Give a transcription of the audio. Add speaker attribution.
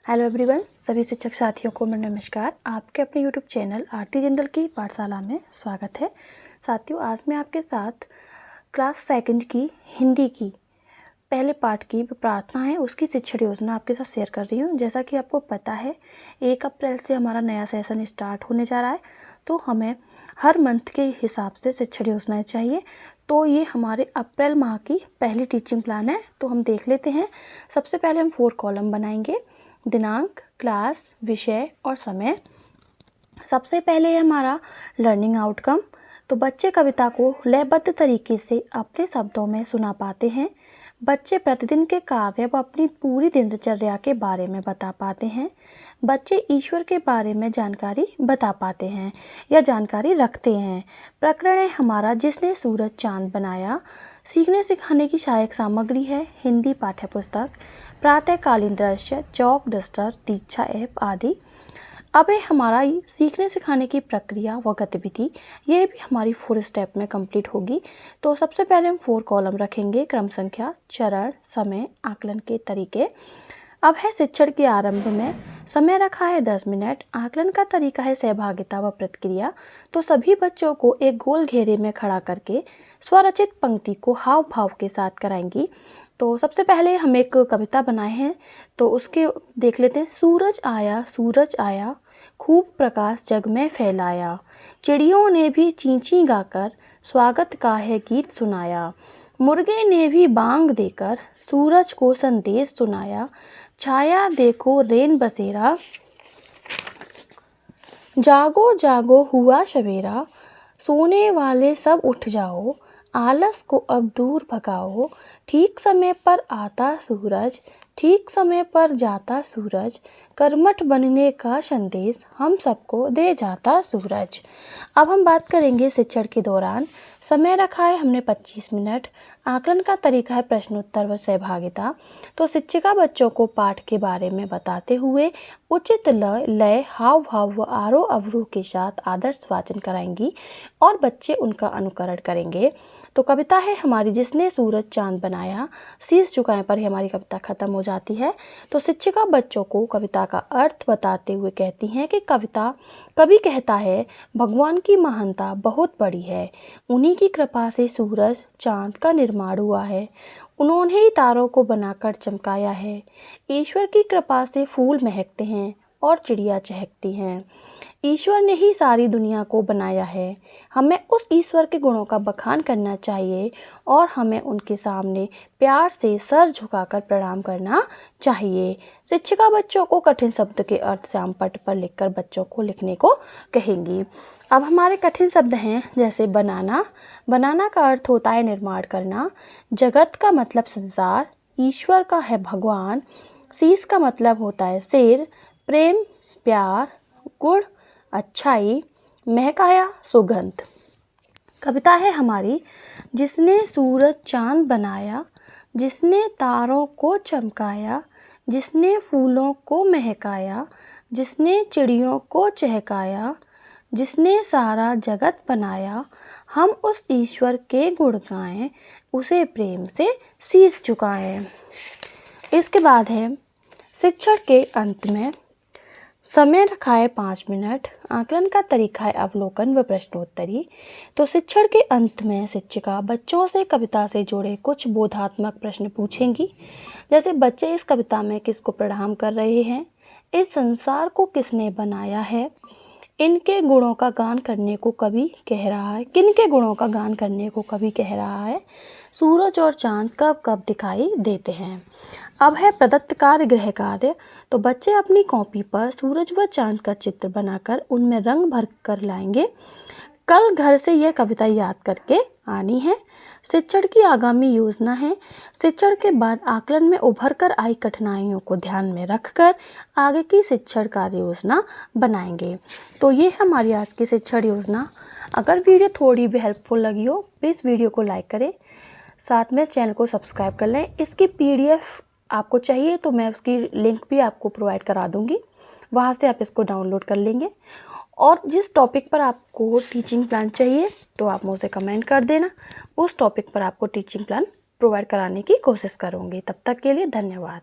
Speaker 1: Hello everyone, सभी शिक्षक साथियों को मेरा नमस्कार। आपके अपने यूट्यूब चैनल आरती जिंदल की पाठशाला में स्वागत है। साथियों, आज मैं आपके साथ क्लास सेकंड की हिंदी की पहले पाठ की प्रार्थना है उसकी शिक्षण योजना आपके साथ शेयर कर रही हूँ। जैसा कि आपको पता है 1 अप्रैल से हमारा नया सेशन स्टार्ट होने जा रहा है, तो हमें हर मंथ के हिसाब से शिक्षण योजनाएँ चाहिए। तो ये हमारे अप्रैल माह की पहली टीचिंग प्लान है, तो हम देख लेते हैं। सबसे पहले हम 4 कॉलम बनाएंगे: दिनांक, क्लास, विषय और समय। सबसे पहले है हमारा लर्निंग आउटकम। तो बच्चे कविता को लयबद्ध तरीके से अपने शब्दों में सुना पाते हैं। बच्चे प्रतिदिन के कार्य व अपनी पूरी दिनचर्या के बारे में बता पाते हैं। बच्चे ईश्वर के बारे में जानकारी बता पाते हैं या जानकारी रखते हैं। प्रकरण है हमारा जिसने सूरज चांद बनाया। सीखने सिखाने की सहायक सामग्री है हिंदी पाठ्य पुस्तक, प्रातःकालीन दृश्य, चौक डस्टर, दीक्षा ऐप आदि। अब है हमारा सीखने सिखाने की प्रक्रिया व गतिविधि, ये भी हमारी 4 स्टेप में कंप्लीट होगी। तो सबसे पहले हम 4 कॉलम रखेंगे: क्रम संख्या, चरण, समय, आकलन के तरीके। अब है शिक्षण के आरंभ में समय रखा है 10 मिनट। आकलन का तरीका है सहभागिता व प्रतिक्रिया। तो सभी बच्चों को एक गोल घेरे में खड़ा करके स्वरचित पंक्ति को हाव भाव के साथ कराएंगी। तो सबसे पहले हम एक कविता बनाए हैं, तो उसके देख लेते हैं। सूरज आया, खूब प्रकाश जग में फैलाया। चिड़ियों ने भी चींची गाकर स्वागत का है गीत सुनाया। मुर्गे ने भी बांग देकर सूरज को संदेश सुनाया। छाया देखो रेन बसेरा, जागो जागो हुआ सवेरा। सोने वाले सब उठ जाओ, आलस को अब दूर भगाओ। ठीक समय पर आता सूरज, ठीक समय पर जाता सूरज। कर्मठ बनने का संदेश हम सबको दे जाता सूरज। अब हम बात करेंगे शिक्षण के दौरान। समय रखा है हमने 25 मिनट। आकलन का तरीका है प्रश्नोत्तर व सहभागिता। तो शिक्षिका बच्चों को पाठ के बारे में बताते हुए उचित लय, हाव भाव व आरोह अवरोह के साथ आदर्श वाचन कराएंगी और बच्चे उनका अनुकरण करेंगे। तो कविता है हमारी जिसने सूरज चांद बनाया। शीश झुकाएं पर ही हमारी कविता खत्म हो जाती है। तो शिक्षिका बच्चों को कविता का अर्थ बताते हुए कहती हैं कि कवि कहता है भगवान की महानता बहुत बड़ी है। उन्हीं की कृपा से सूरज चांद का निर्माण हुआ है। उन्होंने ही तारों को बनाकर चमकाया है। ईश्वर की कृपा से फूल महकते हैं और चिड़िया चहकती हैं। ईश्वर ने ही सारी दुनिया को बनाया है। हमें उस ईश्वर के गुणों का बखान करना चाहिए और हमें उनके सामने प्यार से सर झुकाकर प्रणाम करना चाहिए। शिक्षिका बच्चों को कठिन शब्द के अर्थ श्याम पट्ट पर लिखकर बच्चों को लिखने को कहेंगी। अब हमारे कठिन शब्द हैं जैसे बनाना। बनाना का अर्थ होता है निर्माण करना। जगत का मतलब संसार। ईश्वर का है भगवान। शीश का मतलब होता है शेर। प्रेम, प्यार, गुण, अच्छाई, महकाया, सुगंध। कविता है हमारी जिसने सूरज चांद बनाया, जिसने तारों को चमकाया, जिसने फूलों को महकाया, जिसने चिड़ियों को चहकाया, जिसने सारा जगत बनाया। हम उस ईश्वर के गुण गाएं, उसे प्रेम से शीश झुकाएं। इसके बाद है शिक्षण के अंत में समय रखा है 5 मिनट। आकलन का तरीका है अवलोकन व प्रश्नोत्तरी। तो शिक्षण के अंत में शिक्षिका बच्चों से कविता से जुड़े कुछ बोधात्मक प्रश्न पूछेंगी, जैसे बच्चे इस कविता में किसको प्रणाम कर रहे हैं, इस संसार को किसने बनाया है, इनके गुणों का गान करने को कवि कह रहा है, किनके गुणों का गान करने को कवि कह रहा है, सूरज और चांद कब कब दिखाई देते हैं। अब है प्रदत्त कार्य गृह कार्य। तो बच्चे अपनी कॉपी पर सूरज व चांद का चित्र बनाकर उनमें रंग भर कर लाएंगे। कल घर से यह कविता याद करके आनी है। शिक्षण की आगामी योजना है शिक्षण के बाद आकलन में उभर कर आई कठिनाइयों को ध्यान में रखकर आगे की शिक्षण कार्य योजना बनाएंगे। तो ये हमारी आज की शिक्षण योजना। अगर वीडियो थोड़ी भी हेल्पफुल लगी हो प्लीज़ वीडियो को लाइक करें, साथ में चैनल को सब्सक्राइब कर लें। इसकी PDF आपको चाहिए तो मैं उसकी लिंक भी आपको प्रोवाइड करा दूंगी, वहाँ से आप इसको डाउनलोड कर लेंगे। और जिस टॉपिक पर आपको टीचिंग प्लान चाहिए तो आप मुझसे कमेंट कर देना, उस टॉपिक पर आपको टीचिंग प्लान प्रोवाइड कराने की कोशिश करूँगी। तब तक के लिए धन्यवाद।